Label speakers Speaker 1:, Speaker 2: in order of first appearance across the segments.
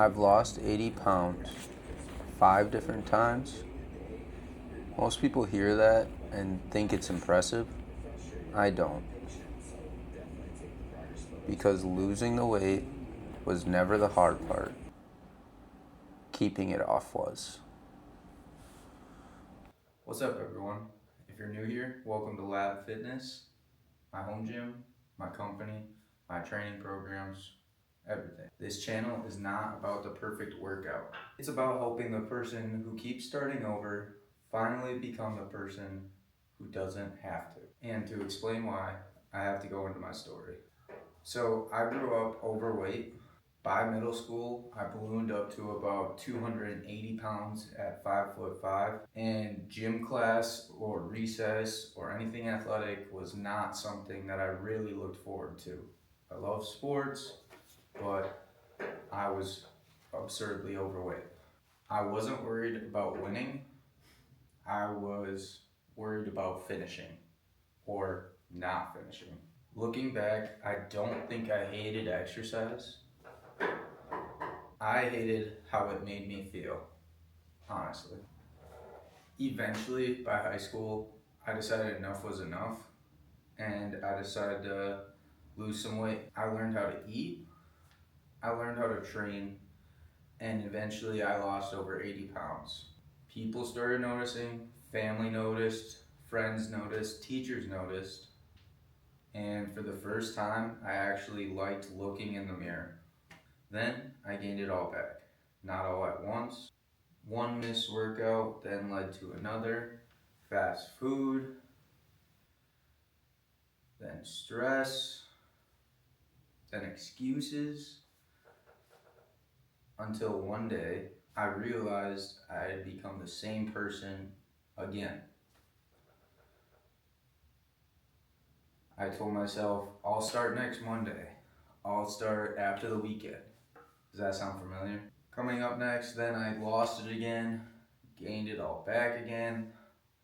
Speaker 1: I've lost 80 pounds 5 different times. Most people hear that and think it's impressive. I don't. Because losing the weight was never the hard part. Keeping it off was.
Speaker 2: What's up, everyone? If you're new here, welcome to Lab Fitness, my home gym, my company, my training programs, everything. This channel is not about the perfect workout. It's about helping the person who keeps starting over finally become the person who doesn't have to. And to explain why, I have to go into my story. So I grew up overweight. By middle school, I ballooned up to about 280 pounds at 5'5", and gym class or recess or anything athletic was not something that I really looked forward to. I love sports, but I was absurdly overweight. I wasn't worried about winning, I was worried about finishing or not finishing. Looking back, I don't think I hated exercise. I hated how it made me feel, honestly. Eventually, by high school, I decided enough was enough and I decided to lose some weight. I learned how to eat, I learned how to train, and eventually I lost over 80 pounds. People started noticing, family noticed, friends noticed, teachers noticed, and for the first time, I actually liked looking in the mirror. Then I gained it all back. Not all at once. One missed workout then led to another. Fast food, then stress, then excuses, until one day I realized I had become the same person again. I told myself, I'll start next Monday. I'll start after the weekend. Does that sound familiar? Coming up next, then I lost it again, gained it all back again,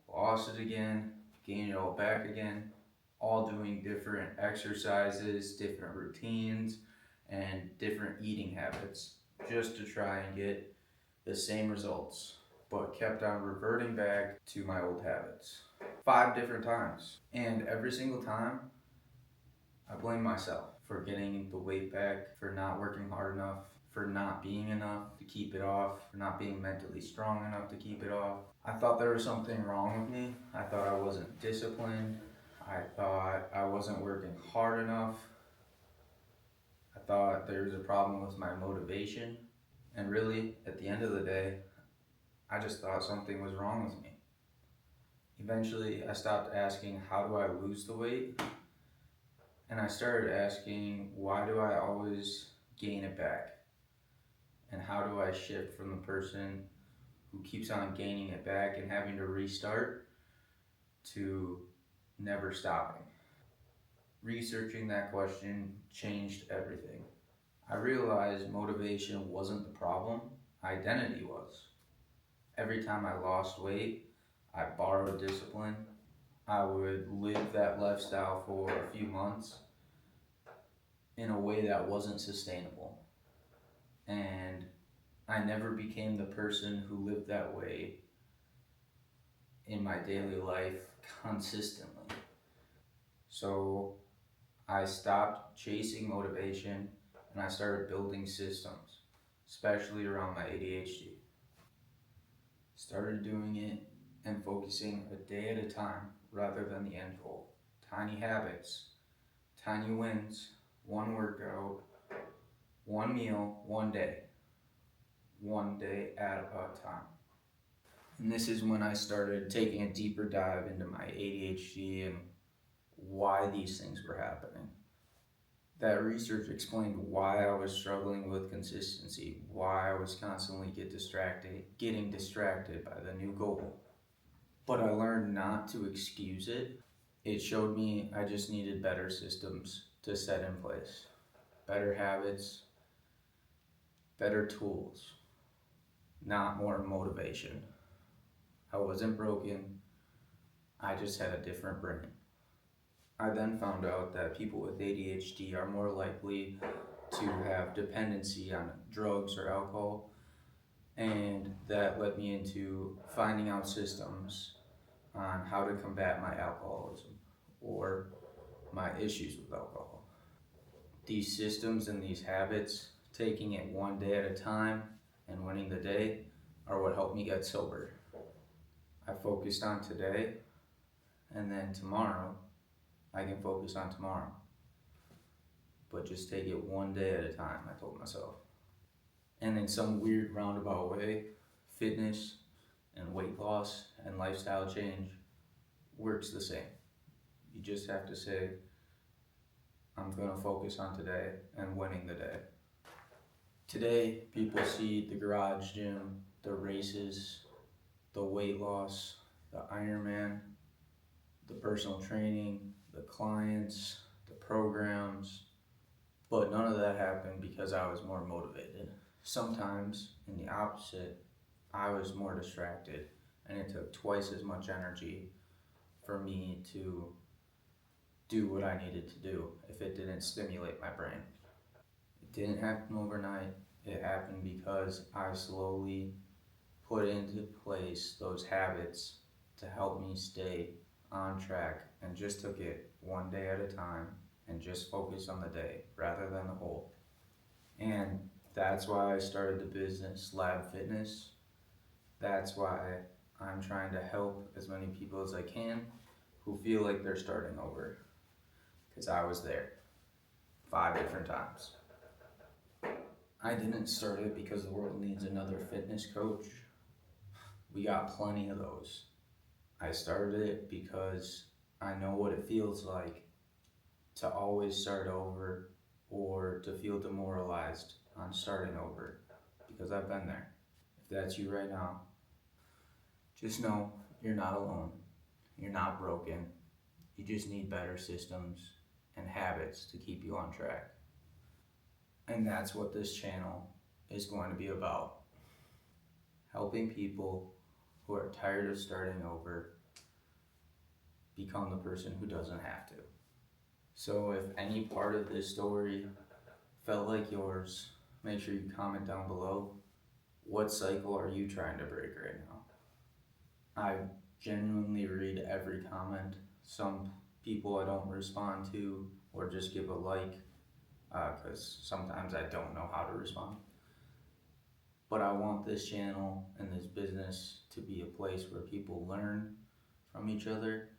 Speaker 2: lost it again, gained it all back again, all doing different exercises, different routines, and different eating habits just to try and get the same results, but kept on reverting back to my old habits 5 different times. And every single time, I blame myself for getting the weight back, for not working hard enough, for not being enough to keep it off, for not being mentally strong enough to keep it off. I thought there was something wrong with me. I thought I wasn't disciplined. I thought I wasn't working hard enough. I thought there was a problem with my motivation. And really, at the end of the day, I just thought something was wrong with me. Eventually, I stopped asking, how do I lose the weight? And I started asking, why do I always gain it back? And how do I shift from the person who keeps on gaining it back and having to restart to never stopping? Researching that question changed everything. I realized motivation wasn't the problem, identity was. Every time I lost weight, I borrowed discipline. I would live that lifestyle for a few months in a way that wasn't sustainable. And I never became the person who lived that way in my daily life consistently. So I stopped chasing motivation and I started building systems, especially around my ADHD. Started doing it and focusing a day at a time rather than the end goal. Tiny habits, tiny wins, one workout, one meal, one day at a time. And this is when I started taking a deeper dive into my ADHD and why these things were happening. That research explained why I was struggling with consistency, why I was constantly getting distracted by the new goal. But I learned not to excuse it. It showed me I just needed better systems to set in place, better habits, better tools, not more motivation. I wasn't broken, I just had a different brain. I then found out that people with ADHD are more likely to have dependency on drugs or alcohol, and that led me into finding out systems on how to combat my alcoholism or my issues with alcohol. These systems and these habits, taking it one day at a time and winning the day, are what helped me get sober. I focused on today, and then tomorrow I can focus on tomorrow. But just take it one day at a time, I told myself. And in some weird roundabout way, fitness and weight loss and lifestyle change works the same. You just have to say, I'm gonna focus on today and winning the day. Today, people see the garage gym, the races, the weight loss, the Ironman, the personal training, the clients, the programs, but none of that happened because I was more motivated. Sometimes, in the opposite, I was more distracted, and it took twice as much energy for me to do what I needed to do if it didn't stimulate my brain. It didn't happen overnight. It happened because I slowly put into place those habits to help me stay on track, and just took it one day at a time and just focus on the day rather than the whole. And that's why I started the business Lab Fitness. That's why I'm trying to help as many people as I can who feel like they're starting over, because I was there 5 different times. I didn't start it because the world needs another fitness coach. We got plenty of those. I started it because I know what it feels like to always start over or to feel demoralized on starting over, because I've been there. If that's you right now, just know you're not alone. You're not broken. You just need better systems and habits to keep you on track. And that's what this channel is going to be about. Helping people who are tired of starting over become the person who doesn't have to. So if any part of this story felt like yours, make sure you comment down below. What cycle are you trying to break right now? I genuinely read every comment. Some people I don't respond to or just give a like, because sometimes I don't know how to respond. But I want this channel and this business to be a place where people learn from each other,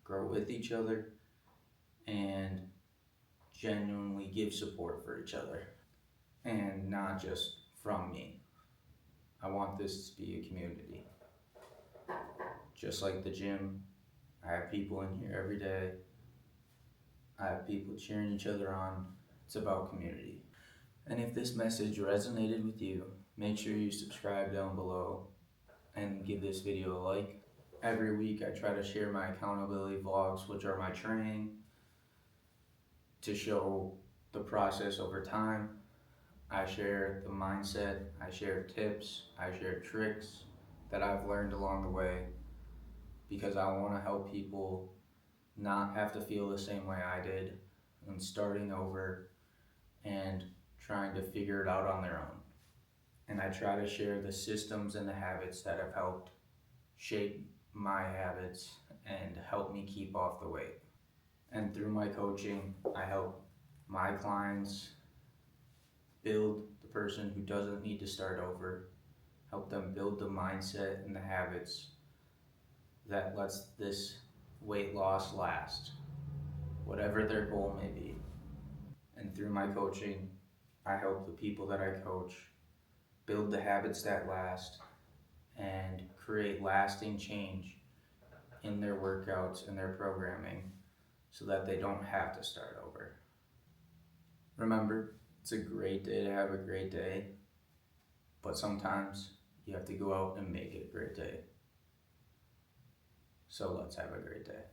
Speaker 2: grow with each other, and genuinely give support for each other, and not just from me. I want this to be a community. Just like the gym, I have people in here every day. I have people cheering each other on. It's about community. And if this message resonated with you, make sure you subscribe down below and give this video a like. Every week I try to share my accountability vlogs, which are my training, to show the process over time. I share the mindset, I share tips, I share tricks that I've learned along the way, because I want to help people not have to feel the same way I did when starting over and trying to figure it out on their own. And I try to share the systems and the habits that have helped shape my habits and help me keep off the weight. And through my coaching, I help my clients build the person who doesn't need to start over, help them build the mindset and the habits that lets this weight loss last, whatever their goal may be. And through my coaching, I help the people that I coach build the habits that last and create lasting change in their workouts and their programming so that they don't have to start over. Remember, it's a great day to have a great day, but sometimes you have to go out and make it a great day. So let's have a great day.